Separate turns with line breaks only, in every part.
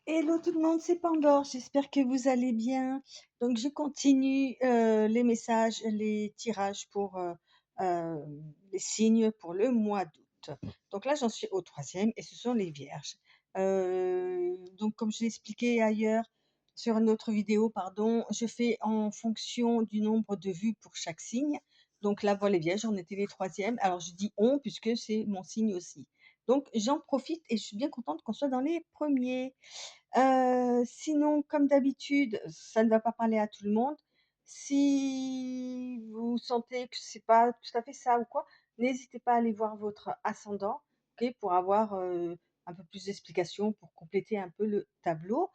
Hello tout le monde, c'est Pandore, j'espère que vous allez bien. Donc je continue les messages, les tirages pour euh, les signes pour le mois d'août. Donc là j'en suis au troisième et ce sont les vierges. Donc comme je l'ai expliqué ailleurs sur une autre vidéo, pardon, je fais en fonction du nombre de vues pour chaque signe. Donc là pour les vierges, on était les troisièmes. Alors je dis on puisque c'est mon signe aussi. Donc j'en profite et je suis bien contente qu'on soit dans les premiers. Sinon, comme d'habitude, ça ne va pas parler à tout le monde. Si vous sentez que c'est pas tout à fait ça ou quoi, n'hésitez pas à aller voir votre ascendant, OK, pour avoir, un peu plus d'explications, pour compléter un peu le tableau.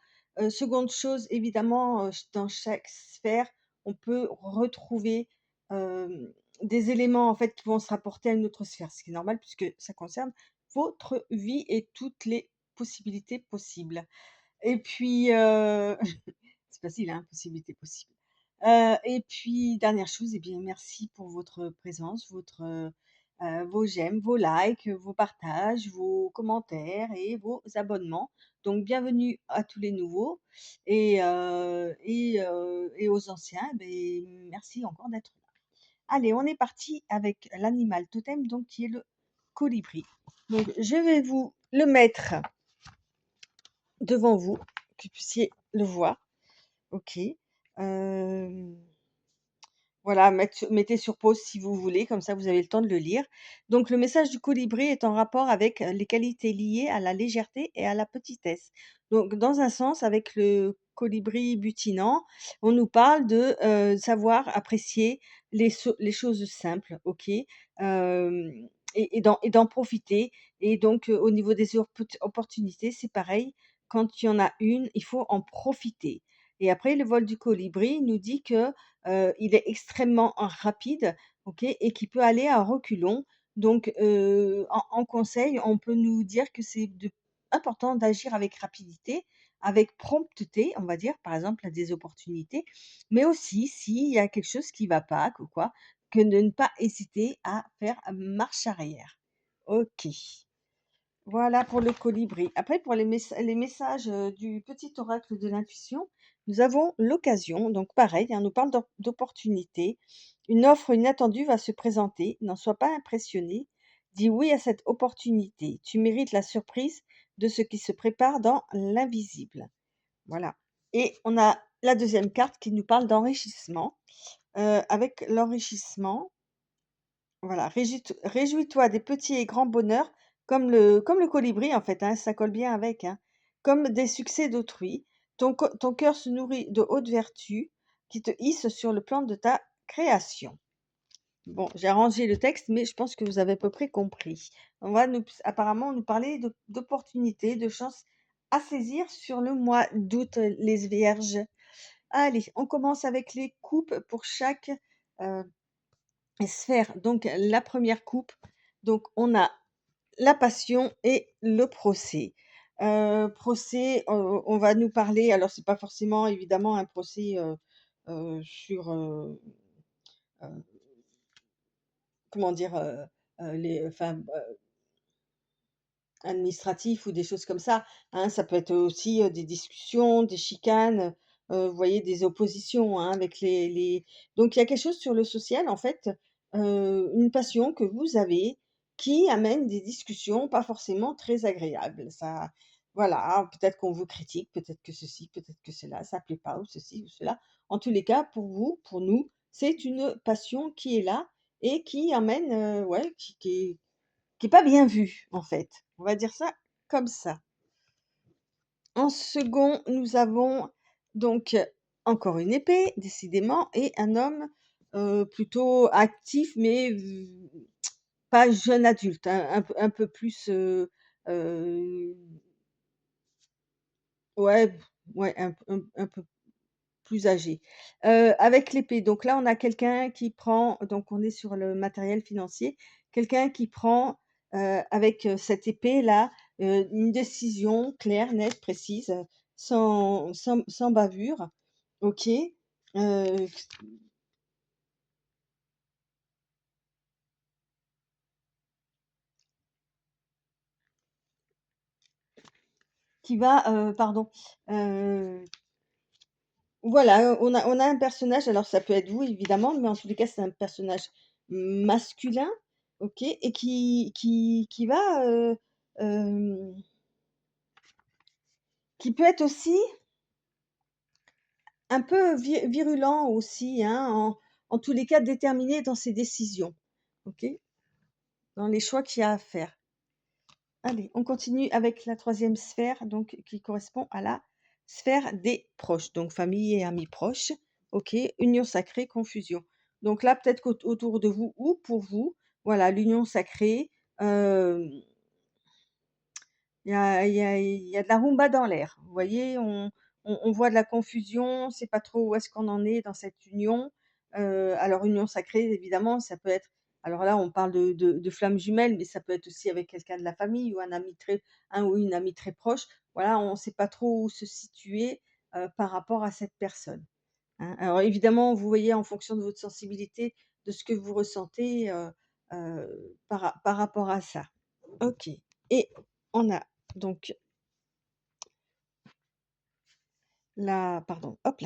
Seconde chose, évidemment, dans chaque sphère, on peut retrouver, des éléments, en fait, qui vont se rapporter à une autre sphère, ce qui est normal puisque ça concerne votre vie et toutes les possibilités possibles. Et puis, c'est facile, hein, possibilité possible. Et puis dernière chose, eh bien merci pour votre présence, vos j'aime, vos likes, vos partages, vos commentaires et vos abonnements. Donc bienvenue à tous les nouveaux et aux anciens, beh, merci encore d'être là. Allez, on est parti avec l'animal totem, donc qui est le colibri. Donc je vais vous le mettre devant vous, que vous puissiez le voir. OK. Hem, voilà, mettez sur pause si vous voulez, comme ça vous avez le temps de le lire. Donc le message du colibri est en rapport avec, les qualités liées à la légèreté et à la petitesse. Donc dans un sens, avec le colibri butinant, on nous parle de, savoir apprécier les choses simples, OK? Hem et d'en profiter et donc, au niveau des opportunités, c'est pareil. Quand il y en a une, il faut en profiter et après le vol du colibri nous dit que il est extrêmement rapide, OK, et qui peut aller à reculons. Donc, en conseil, on peut nous dire que important d'agir avec rapidité, avec prompteté, on va dire, par exemple, à des opportunités, mais aussi s'il y a quelque chose qui va pas, que quoi, que de ne pas hésiter à faire marche arrière. OK. Voilà pour le colibri. Après, pour les messages du petit oracle de l'intuition, nous avons l'occasion. Donc, pareil, hein, on nous parle d'opportunité. Une offre inattendue va se présenter. N'en sois pas impressionné. Dis oui à cette opportunité. Tu mérites la surprise de ce qui se prépare dans l'invisible. Voilà. Et on a la deuxième carte qui nous parle d'enrichissement. Avec l'enrichissement, voilà, réjouis-toi des petits et grands bonheurs comme le colibri en fait, hein, ça colle bien avec, hein. Comme des succès d'autrui, ton cœur se nourrit de hautes vertus qui te hissent sur le plan de ta création. Bon, j'ai arrangé le texte, mais je pense que vous avez à peu près compris. On va apparemment nous parler d'opportunités, de chances à saisir sur le mois d'août, les vierges. Allez, on commence avec les coupes pour chaque, euh, sphère. Donc la première coupe, donc on a la passion et le procès. Procès, on va nous parler, alors c'est pas forcément évidemment un procès sur, heu, comment dire? Les enfin, administratifs ou des choses comme ça, hein. Ça peut être aussi, des discussions, des chicanes, vous voyez, des oppositions, hein, avec les donc il y a quelque chose sur le social, en fait, une passion que vous avez qui amène des discussions pas forcément très agréables. Ça voilà, peut-être qu'on vous critique, peut-être que ceci, peut-être que cela, ça plaît pas ou ceci ou cela. En tous les cas, pour vous, pour nous, c'est une passion qui est là et qui amène, ouais, qui est pas bien vu, en fait. On va dire ça comme ça. En second, nous avons donc encore une épée, décidément, et un homme plutôt actif, mais pas jeune adulte, hein, un peu plus, ouais, ouais, un peu plus âgé. Avec l'épée, donc là, on a quelqu'un qui prend, donc on est sur le matériel financier, quelqu'un qui prend, avec, cette épée-là, une décision claire, nette, précise, sans bavure. OK? Heu, qui va, pardon, heu, voilà, on a un personnage, alors ça peut être vous évidemment, mais en tous les cas, c'est un personnage masculin, OK? Et qui va, hem, qui peut être aussi un peu virulent aussi, hein, en tous les cas déterminé dans ses décisions, OK? Dans les choix qu'il y a à faire. Allez, on continue avec la troisième sphère, donc qui correspond à la sphère des proches, donc famille et amis proches. OK, union sacrée, confusion. Donc là, peut-être qu'autour de vous ou pour vous, voilà, l'union sacrée, hem, il y a de la rumba dans l'air. Vous voyez? On voit de la confusion, on sait pas trop où est-ce qu'on en est dans cette union. Alors union sacrée, évidemment, ça peut être, alors là, on parle de flammes jumelles, mais ça peut être aussi avec quelqu'un de la famille ou un ou une amie très proche. Voilà, on ne sait pas trop où se situer, par rapport à cette personne, hein. Alors évidemment, vous voyez en fonction de votre sensibilité, de ce que vous ressentez, par rapport à ça. OK, et on a donc hop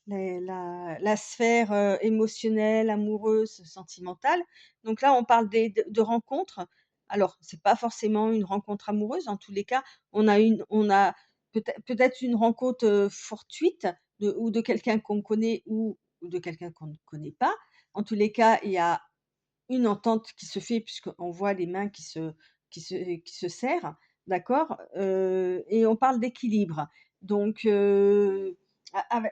là, la sphère, émotionnelle, amoureuse, sentimentale. Donc là, on parle de rencontres. Alors, c'est pas forcément une rencontre amoureuse, en tous les cas, on a peut-être une rencontre, fortuite de quelqu'un qu'on connaît ou de quelqu'un qu'on ne connaît pas. En tous les cas, il y a une entente qui se fait puisqu'on voit les mains qui se serrent, d'accord? Et on parle d'équilibre. Donc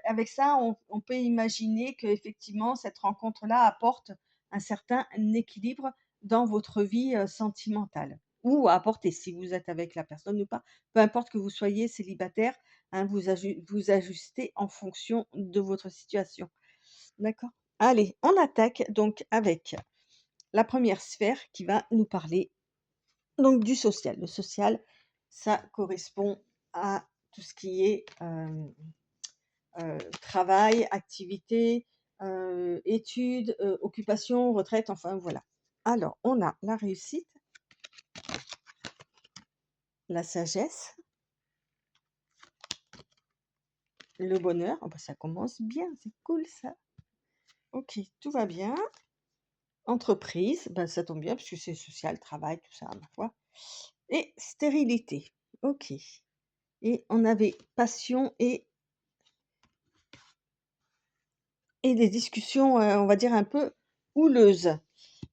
avec ça, on peut imaginer qu'effectivement cette rencontre-là apporte un certain équilibre dans votre vie, sentimentale, ou à apporter si vous êtes avec la personne ou pas. Peu importe que vous soyez célibataire, hein, vous ajustez en fonction de votre situation. D'accord? Allez, on attaque donc avec la première sphère qui va nous parler donc du social. Le social, ça correspond à tout ce qui est, travail, activité, études, occupation, retraite, enfin voilà. Alors, on a la réussite, la sagesse, le bonheur. Oh bah, ça commence bien, c'est cool ça. OK, tout va bien. Entreprise, ben, ça tombe bien puisque c'est social, travail, tout ça, ma foi. Et stérilité. OK. Et on avait passion et des discussions, on va dire un peu houleuses.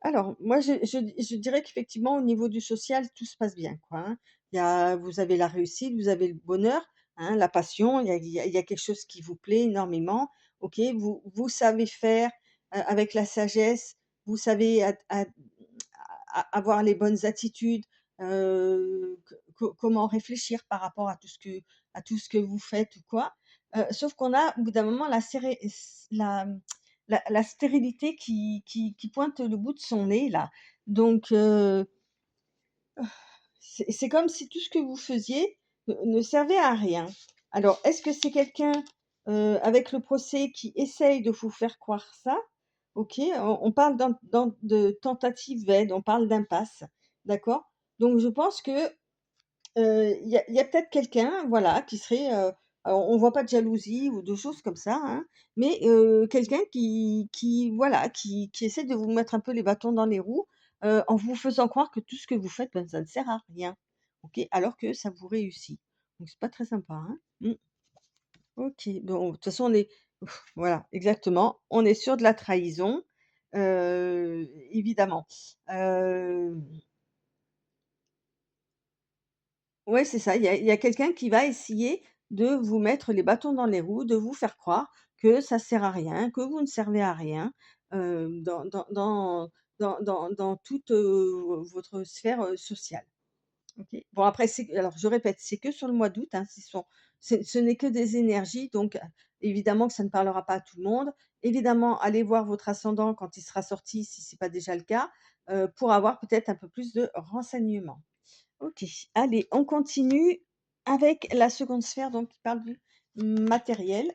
Alors moi je dirais qu'effectivement au niveau du social, tout se passe bien quoi, hein. Vous avez la réussite, vous avez le bonheur, hein, la passion, il y a quelque chose qui vous plaît énormément. OK, vous savez faire, avec la sagesse, vous savez avoir les bonnes attitudes, comment réfléchir par rapport à tout ce que vous faites ou quoi. Sauf qu'on a au bout d'un moment la stérilité qui pointe le bout de son nez là. Donc c'est comme si tout ce que vous faisiez ne servait à rien. Alors est-ce que c'est quelqu'un, avec le procès qui essaye de vous faire croire ça? OK, on parle de tentative vaine, on parle d'impasse, d'accord? Donc je pense que, il y a peut-être quelqu'un, voilà, qui serait, alors on voit pas de jalousie ou de choses comme ça, hein, mais quelqu'un qui voilà, qui essaie de vous mettre un peu les bâtons dans les roues, en vous faisant croire que tout ce que vous faites, ben, ça ne sert à rien, OK? Alors que ça vous réussit. Donc c'est pas très sympa, hein? Mmh. OK, bon, de toute façon, voilà, exactement, on est sur de la trahison, évidemment. Hem, ouais, c'est ça, il y a quelqu'un qui va essayer de vous mettre les bâtons dans les roues, de vous faire croire que ça sert à rien, que vous ne servez à rien, dans toute, votre sphère, sociale. OK. Bon après alors je répète, c'est que sur le mois d'août, hein, ce n'est que des énergies donc évidemment que ça ne parlera pas à tout le monde. Évidemment, allez voir votre ascendant quand il sera sorti, si c'est pas déjà le cas, pour avoir peut-être un peu plus de renseignements. OK, allez, on continue avec la seconde sphère donc qui parle du matériel,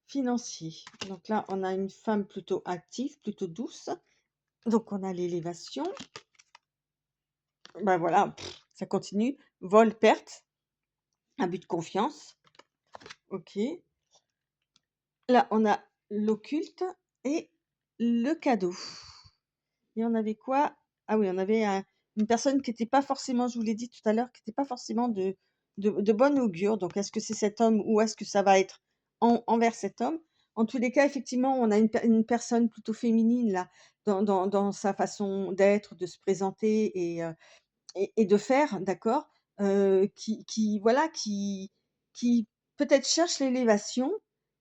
financier. Donc là, on a une femme plutôt active, plutôt douce. Donc on a l'élévation. Ben voilà, ça continue. Vol, perte, abus de confiance. OK. Là, on a l'occulte et le cadeau. Et on avait quoi? Ah oui, on avait une personne qui était pas forcément, je vous l'ai dit tout à l'heure, qui était pas forcément de bonne augure. Donc, est-ce que c'est cet homme ou est-ce que ça va être envers cet homme? En tous les cas, effectivement, on a une personne plutôt féminine là, dans sa façon d'être, de se présenter et de faire, d'accord? Qui voilà, qui peut-être cherche l'élévation,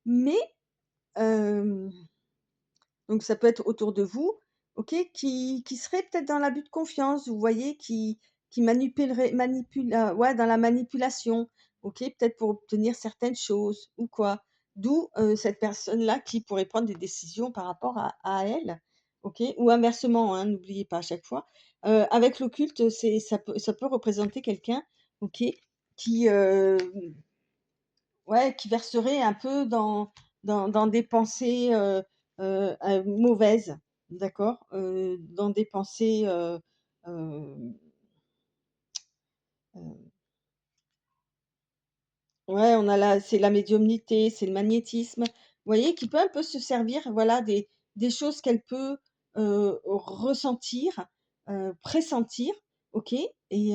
mais hem donc ça peut être autour de vous, OK, qui serait peut-être dans l'abus de confiance, vous voyez? Qui ouais, dans la manipulation, OK, peut-être pour obtenir certaines choses ou quoi. D'où, cette personne-là qui pourrait prendre des décisions par rapport à elle, OK? Ou inversement, hein, n'oubliez pas à chaque fois. Avec l'occulte, ça peut représenter quelqu'un, OK, qui, ouais, qui verserait un peu dans des pensées, mauvaises, d'accord? Dans des pensées, hem, heu, ouais, on a c'est la médiumnité, c'est le magnétisme, vous voyez? Qui peut un peu se servir, voilà, des choses qu'elle peut, ressentir, pressentir, OK? Et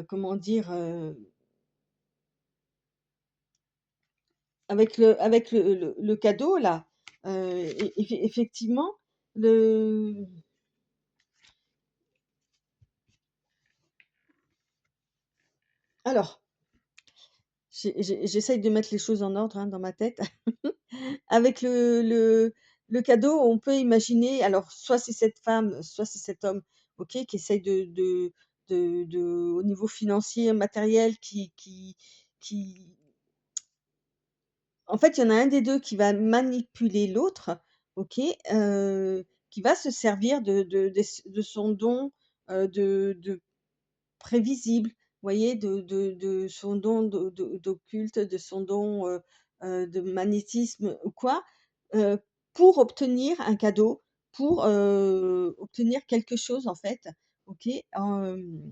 comment dire? Avec le cadeau là, effectivement, le alors, j'essaye de mettre les choses en ordre, hein, dans ma tête. Avec le cadeau, on peut imaginer alors soit c'est cette femme, soit c'est cet homme, OK, qui essaye au niveau financier, matériel, qui en fait, il y en a un des 2 qui va manipuler l'autre, OK, qui va se servir de son don, de prévisible, vous voyez? De son don d'occulte, de son don, de magnétisme ou quoi, heu, pour obtenir un cadeau, pour, obtenir quelque chose en fait, OK? Heu,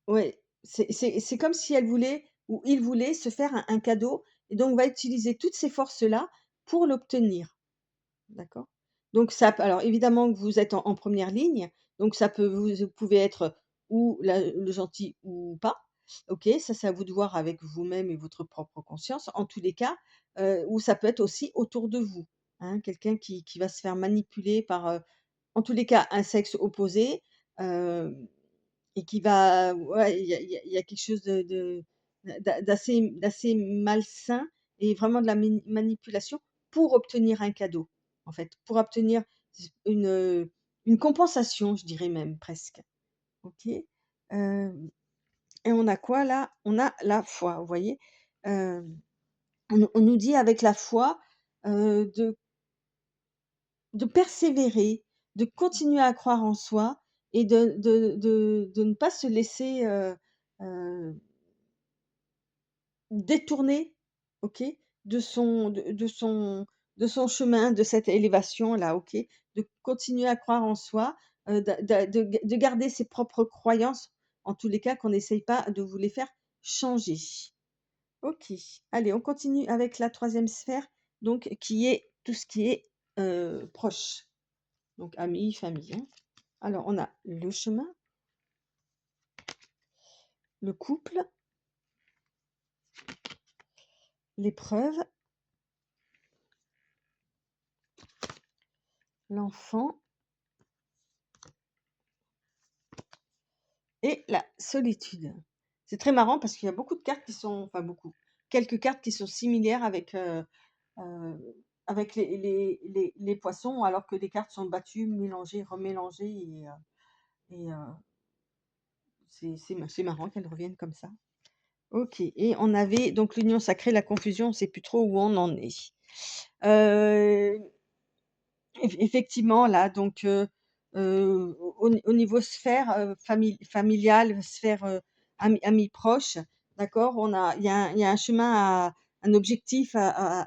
ouais, c'est comme si elle voulait ou il voulait se faire un cadeau et donc va utiliser toutes ces forces-là pour l'obtenir. D'accord. Donc ça peut alors évidemment que vous êtes en 1 ligne, donc ça peut vous pouvez être ou le gentil ou pas. OK, ça c'est à vous de voir avec vous-même et votre propre conscience. En tous les cas, ou ça peut être aussi autour de vous, hein, quelqu'un qui va se faire manipuler par, en tous les cas un sexe opposé, hem et qui va ouais, il y a quelque chose d'assez malsain et vraiment de la manipulation pour obtenir un cadeau, en fait, pour obtenir une compensation, je dirais même presque. OK? Hem et on a quoi là? On a la foi, vous voyez? Hem, on nous dit avec la foi, de persévérer, de continuer à croire en soi et de ne pas se laisser, heu, détourner, OK, de son chemin, de cette élévation-là, OK? De continuer à croire en soi, de garder ses propres croyances, en tous les cas, qu'on n'essaye pas de vous les faire changer. OK. Allez, on continue avec la troisième sphère, donc qui est tout ce qui est, proche. Donc amis, famille, hein. Alors on a le chemin, le couple, l'épreuve, l'enfant et la solitude. C'est très marrant parce qu'il y a beaucoup de cartes qui sont enfin beaucoup, quelques cartes qui sont similaires avec les poissons, alors que les cartes sont battues, mélangées, remélangées et c'est marrant qu'elles reviennent comme ça. OK et on avait donc l'union sacrée, la confusion, on ne sait plus trop où on en est. Heu effectivement, là, donc au niveau sphère, familiale, sphère, amis proches, d'accord? Il y a un chemin un objectif à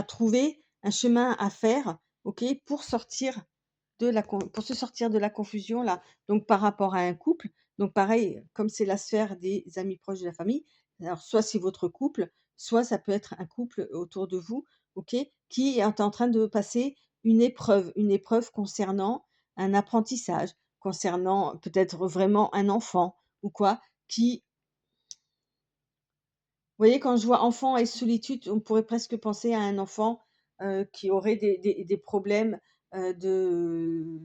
trouver, un chemin à faire, OK, pour sortir pour se sortir de la confusion là. Donc par rapport à un couple, donc pareil, comme c'est la sphère des amis proches de la famille, alors soit c'est votre couple, soit ça peut être un couple autour de vous, OK, qui est en train de passer une épreuve concernant un apprentissage, concernant peut-être vraiment un enfant ou quoi, qui vous voyez, quand je vois enfant et solitude, on pourrait presque penser à un enfant, qui aurait des problèmes, de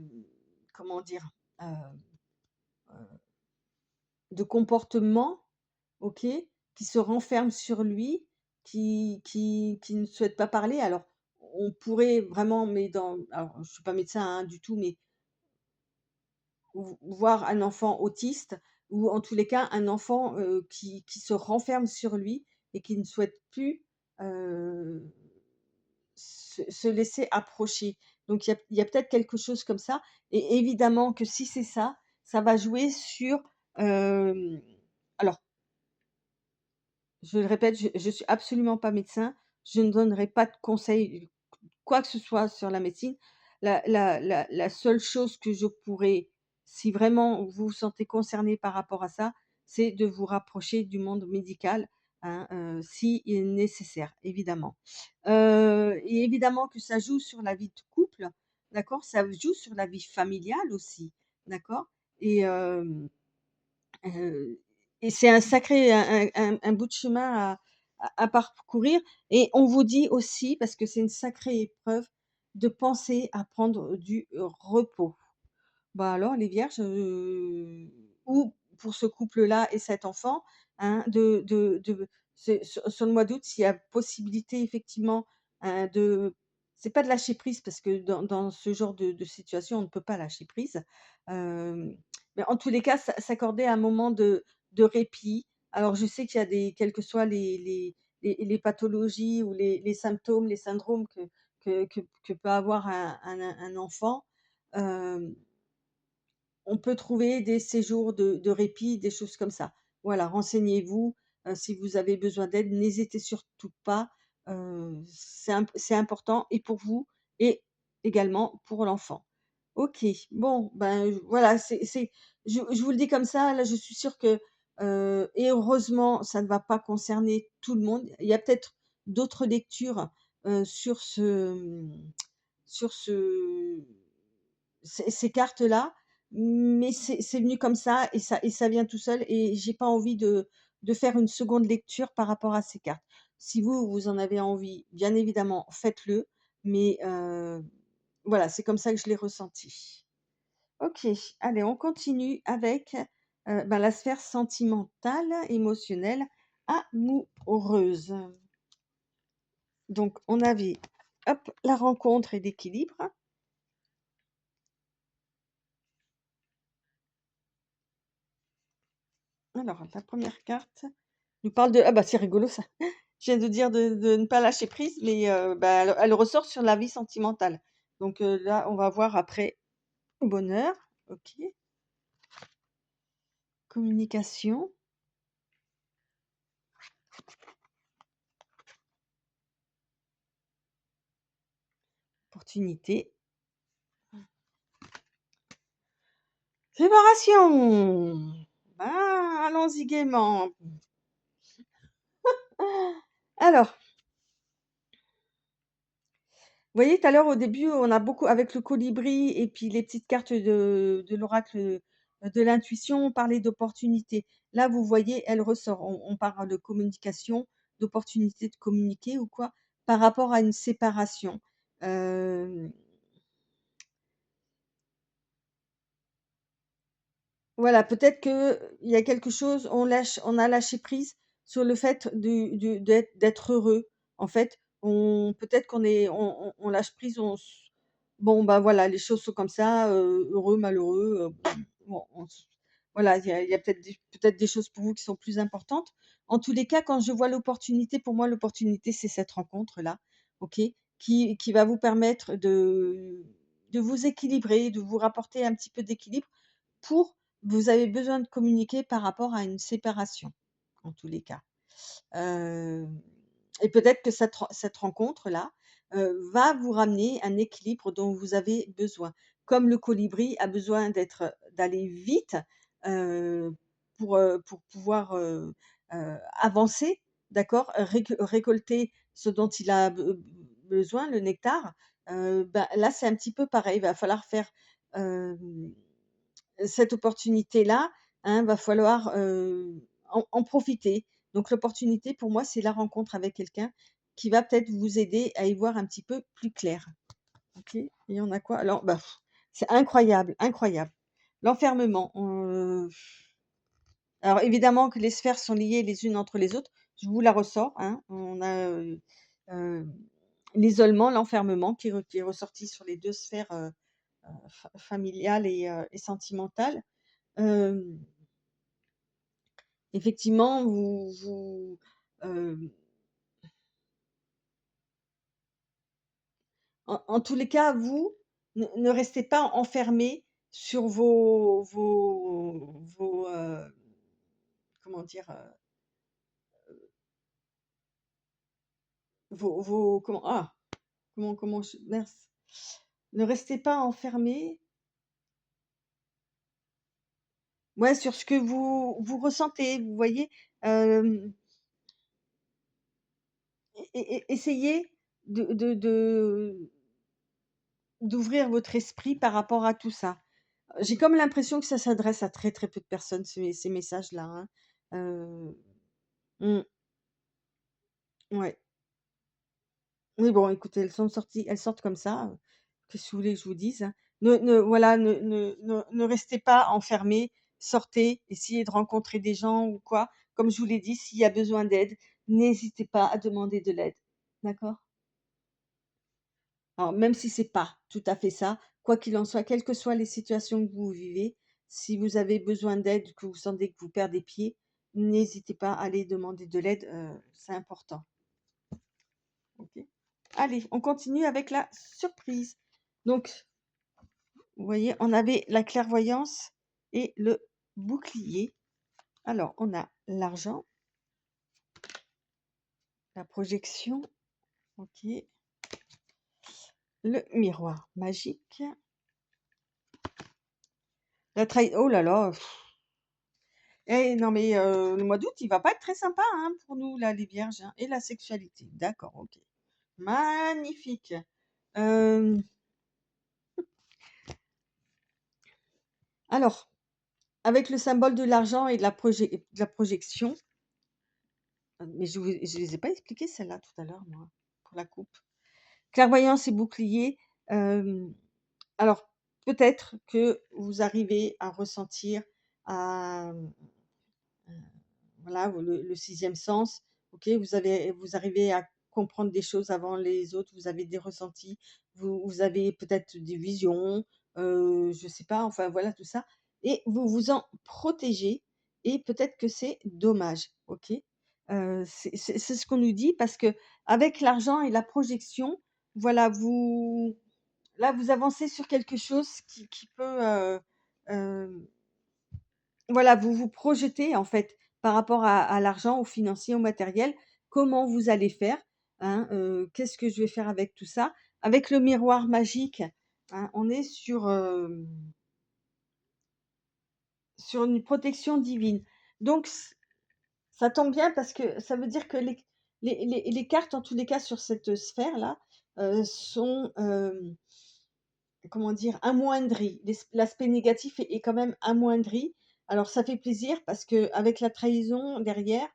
comment dire? Heu de comportement, OK, qui se renferme sur lui, qui ne souhaite pas parler. Alors, on pourrait vraiment, mais alors je suis pas médecin, hein, du tout, mais voir un enfant autiste ou en tous les cas un enfant, qui se renferme sur lui et qui ne souhaite plus, heu, se laisser approcher. Donc il y a peut-être quelque chose comme ça et évidemment que si c'est ça, ça va jouer sur, alors je le répète, je suis absolument pas médecin, je ne donnerai pas de conseils, quoi que ce soit sur la médecine. La seule chose que je pourrais, si vraiment vous vous sentez concerné par rapport à ça, c'est de vous rapprocher du monde médical, hein, si il est nécessaire, évidemment. Et évidemment que ça joue sur la vie de couple, d'accord? Ça joue sur la vie familiale aussi, d'accord? Et Heu et c'est un sacré un bout de chemin à parcourir et on vous dit aussi, parce que c'est une sacrée épreuve, de penser à prendre du repos. Bah, alors les vierges, ou pour ce couple-là et cet enfant, hein, c'est sur le mois d'août, s'il y a possibilité effectivement, de c'est pas de lâcher prise parce que dans ce genre de situation, on ne peut pas lâcher prise, hem, mais en tous les cas, s'accorder un moment de répit. Alors je sais qu'il y a quelles que soient les pathologies ou les symptômes, les syndromes que peut avoir un enfant, hem on peut trouver des séjours de répit, des choses comme ça. Voilà, renseignez-vous, si vous avez besoin d'aide, n'hésitez surtout pas, c'est important et pour vous et également pour l'enfant. OK, bon, ben, voilà, je vous le dis comme ça, là, je suis sûre que, et heureusement, ça ne va pas concerner tout le monde. Il y a peut-être d'autres lectures, sur sur ce ces cartes-là, mais c'est venu comme ça et ça vient tout seul et j'ai pas envie de faire une seconde lecture par rapport à ces cartes. Si vous, vous en avez envie, bien évidemment, faites-le, mais voilà, c'est comme ça que je l'ai ressenti. OK, allez, on continue avec, ben, la sphère sentimentale, émotionnelle, amoureuse. Donc on avait, hop, la rencontre et l'équilibre. Alors la première carte nous parle de, ah bah, c'est rigolo ça. Je viens de dire de ne pas lâcher prise, mais bah, elle ressort sur la vie sentimentale. Donc là, on va voir après bonheur, OK, communication, opportunité, séparation. Ah, allons-y gaiement. Alors, vous voyez tout à l'heure au début, on a beaucoup avec le colibri et puis les petites cartes de l'oracle, de l'intuition, on parlait d'opportunité. Là, vous voyez, elle ressort. On parle de communication, d'opportunité de communiquer ou quoi, par rapport à une séparation. Hem Voilà, peut-être qu'il y a quelque chose, on a lâché prise sur le fait d'être heureux. En fait, on peut-être qu'on est on lâche prise, bon, bah, voilà, les choses sont comme ça, heureux, malheureux, bon, voilà, il y a peut-être des choses pour vous qui sont plus importantes. En tous les cas, quand je vois l'opportunité, pour moi, l'opportunité, c'est cette rencontre-là, OK? Qui va vous permettre de vous équilibrer, de vous rapporter un petit peu d'équilibre pour vous avez besoin de communiquer par rapport à une séparation, en tous les cas. Hem Et peut-être que cette rencontre-là, va vous ramener un équilibre dont vous avez besoin. Comme le colibri a besoin d'aller vite, heu, pour pouvoir, avancer, d'accord? Récolter ce dont il a besoin, le nectar, bah, là, c'est un petit peu pareil. Il va falloir faire, hem cette opportunité-là, hein, va falloir, en profiter. Donc l'opportunité pour moi, c'est la rencontre avec quelqu'un qui va peut-être vous aider à y voir un petit peu plus clair. OK? Et il y en a quoi? Alors, bah, c'est incroyable, incroyable. L'enfermement, alors évidemment que les sphères sont liées les unes entre les autres. Je vous la ressors, hein. On a, heu, l'isolement, l'enfermement qui est ressorti sur les 2 sphères, familiales et sentimentales. Hem Effectivement, hem, en tous les cas, vous, ne restez pas enfermés sur comment dire? Comment je mince. Ne restez pas enfermés, ouais, sur ce que vous ressentez, vous voyez? Hem, essayez de d'ouvrir votre esprit par rapport à tout ça. J'ai comme l'impression que ça s'adresse à très, très peu de personnes, ces messages-là, hein. Heu, mmh, ouais. Mais bon, écoutez, elles sortent comme ça, qu'est-ce que vous voulez que je vous dise, hein? Voilà, ne restez pas enfermés, sortez, essayez de rencontrer des gens ou quoi. Comme je vous l'ai dit, s'il y a besoin d'aide, n'hésitez pas à demander de l'aide. D'accord? Alors même si c'est pas tout à fait ça, quoi qu'il en soit, quelles que soient les situations que vous vivez, si vous avez besoin d'aide, que vous sentez que vous perdez pied, n'hésitez pas à aller demander de l'aide, c'est important, OK? Allez, on continue avec la surprise. Donc, vous voyez, on avait la clairvoyance et le bouclier. Alors, on a l'argent, la projection, OK, le miroir magique, oh là là! Eh non mais le mois d'août, il va pas être très sympa, hein, pour nous là, les vierges, hein, et la sexualité. D'accord, OK. Magnifique. Hem, alors, avec le symbole de l'argent et de la projection, mais je les ai pas expliquées celles-là tout à l'heure moi, pour la coupe. Clairvoyance et bouclier, hem, alors peut-être que vous arrivez à ressentir, à voilà, le 6e sens, OK, vous arrivez à comprendre des choses avant les autres, vous avez des ressentis, vous avez peut-être des visions, je sais pas, enfin voilà tout ça et vous vous en protégez et peut-être que c'est dommage, OK? C'est ce qu'on nous dit parce que avec l'argent et la projection, voilà, vous avancez sur quelque chose qui peut, hem voilà, vous vous projetez en fait par rapport à l'argent, au financier, au matériel. Comment vous allez faire, hein, qu'est-ce que je vais faire avec tout ça? Avec le miroir magique, hein, on est sur une protection divine. Donc ça tombe bien parce que ça veut dire que les cartes, en tous les cas, sur cette sphère-là, sont, comment dire? Amoindries. L'aspect négatif est quand même amoindri. Alors ça fait plaisir parce qu'avec la trahison derrière,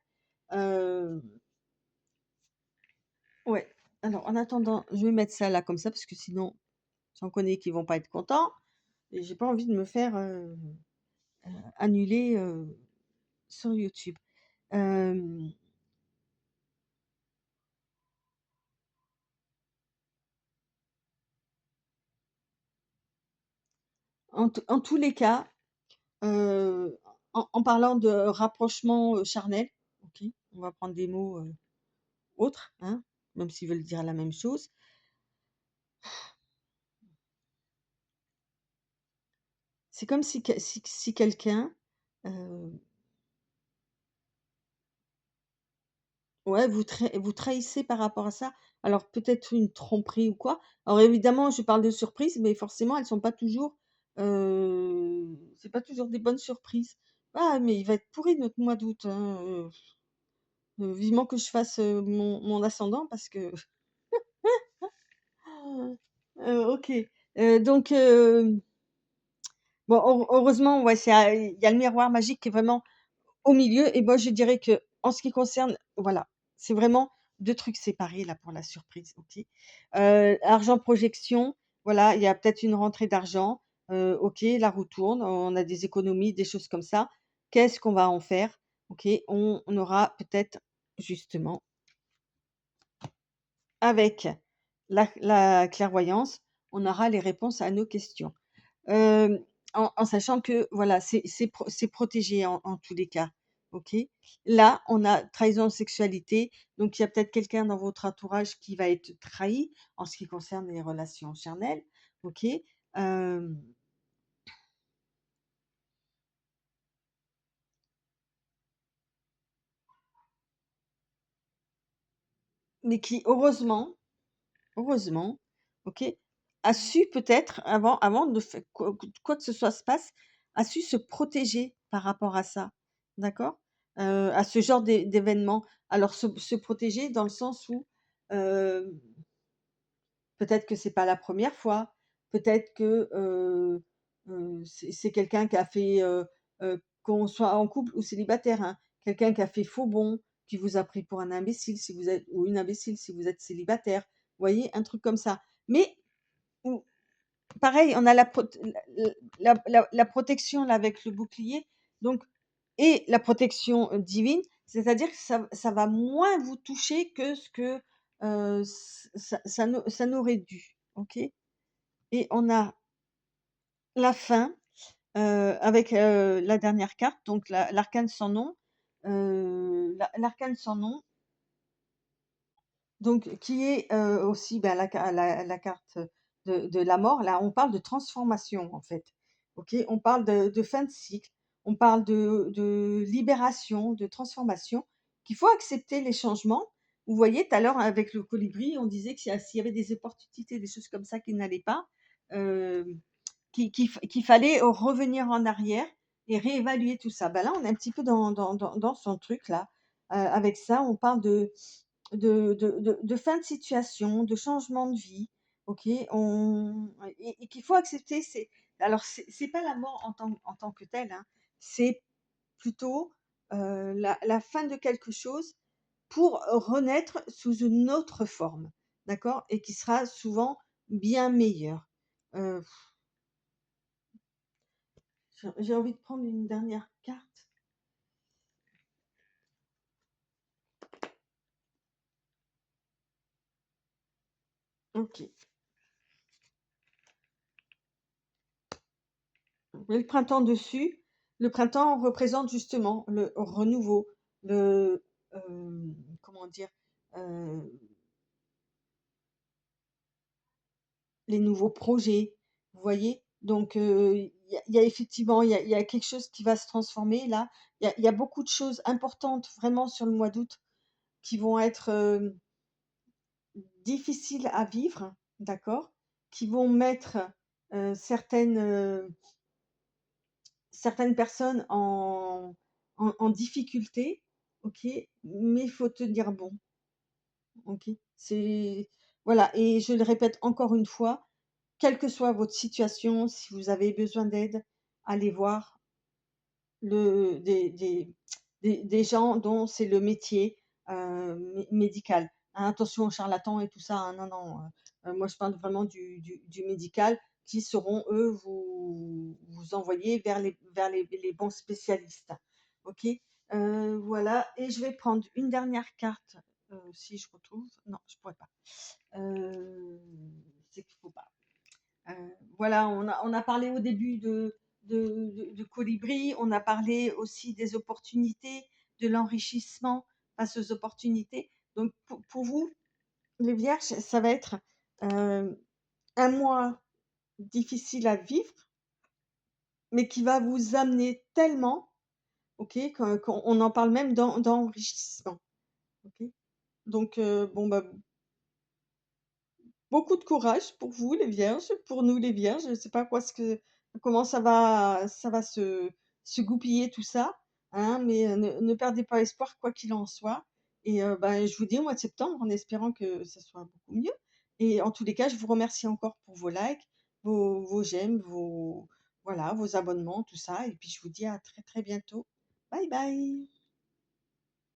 heu ouais. Alors en attendant, je vais mettre ça là comme ça parce que sinon, j'en connais qui vont pas être contents et j'ai pas envie de me faire, annuler, sur YouTube. Hem, en tous les cas, heu, en parlant de rapprochement, charnel, OK? On va prendre des mots, autres, hein, même s'ils veulent dire la même chose. C'est comme si quelqu'un, heu, Ouais, vous trahissez par rapport à ça. Alors peut-être une tromperie ou quoi. Alors évidemment, je parle de surprises, mais forcément, elles sont pas toujours, c'est pas toujours des bonnes surprises. Ah, mais il va être pourri notre mois d'août, hein, vivement que je fasse, mon ascendant parce que OK. Donc bon, heureusement, ouais, il y a le miroir magique qui est vraiment au milieu et moi je dirais que en ce qui concerne voilà, c'est vraiment 2 trucs séparés là pour la surprise, OK. Argent projection, voilà, il y a peut-être une rentrée d'argent, OK, la roue tourne, on a des économies, des choses comme ça. Qu'est-ce qu'on va en faire? OK, on aura peut-être justement avec la clairvoyance, on aura les réponses à nos questions. Hem, en sachant que voilà, c'est protégé en tous les cas, OK? Là, on a trahison de sexualité, donc il y a peut-être quelqu'un dans votre entourage qui va être trahi en ce qui concerne les relations charnelles, OK? Hem, mais qui heureusement, OK, a su peut-être avant de fai quoi que ce soit se passe, a su se protéger par rapport à ça, d'accord? À ce genre d'événement. Alors se protéger dans le sens où, heu, peut-être que c'est pas la première fois, peut-être que, c'est quelqu'un qui a fait, qu'on soit en couple ou célibataire, hein, quelqu'un qui a fait faux bond, qui vous a pris pour un imbécile si vous êtes ou une imbécile si vous êtes célibataire. Vous voyez? Un truc comme ça. Mais ou pareil, on a la protection là avec le bouclier, donc et la protection, divine, c'est-à-dire que ça va moins vous toucher que ce que, ça n'aurait dû, OK? Et on a la fin, avec, la dernière carte, donc l'arcane sans nom, l'arcane sans nom. Donc qui est, aussi, bah, la carte de la mort. Là, on parle de transformation, en fait. OK? On parle de fin de cycle, on parle de libération, de transformation, qu'il faut accepter les changements. Vous voyez, tout à l'heure, avec le colibri, on disait que s'il y avait des opportunités, des choses comme ça qui n'allaient pas, hem, qu'il fallait revenir en arrière et réévaluer tout ça. Bah, là, on est un petit peu dans son truc là, avec ça. On parle de fin de situation, de changement de vie, OK? Et qu'il faut accepter, c'est pas la mort en tant que telle, hein, c'est plutôt, la fin de quelque chose pour renaître sous une autre forme, d'accord? Et qui sera souvent bien meilleure. Heu, j'ai envie de prendre une dernière carte. OK. Et le printemps dessus, le printemps représente justement le renouveau, le, comment dire? Heu, les nouveaux projets, vous voyez? Donc il y a effectivement, il y a quelque chose qui va se transformer là. Il y a beaucoup de choses importantes vraiment sur le mois d'août qui vont être, difficiles à vivre, d'accord? Qui vont mettre, certaines personnes en difficulté, OK, mais il faut tenir bon, OK? C'est voilà et je le répète encore une fois, quelle que soit votre situation, si vous avez besoin d'aide, allez voir le des gens dont c'est le métier, médical. Hein, attention aux charlatans et tout ça, hein, non, non, moi je parle vraiment du médical qui sauront eux vous envoyer vers les bons spécialistes. OK? Voilà et je vais prendre une dernière carte, si je retrouve. Non, je pourrais pas. Heu, c'est qu'il faut pas. Voilà, on a parlé au début de colibri, on a parlé aussi des opportunités, de l'enrichissement face aux opportunités. Donc pour vous, les vierges, ça va être, un mois difficile à vivre, mais qui va vous amener tellement, OK, qu'on en parle même d'enrichissement. OK? Donc bon, bah, beaucoup de courage pour vous les vierges, pour nous les vierges. Je ne sais pas comment ça va se goupiller tout ça, hein, mais ne perdez pas espoir quoi qu'il en soit et bah, je vous dis au mois de septembre en espérant que ça soit beaucoup mieux et en tous les cas, je vous remercie encore pour vos likes, vos j'aime, vos voilà, vos abonnements, tout ça et puis je vous dis à très, très bientôt. Bye bye.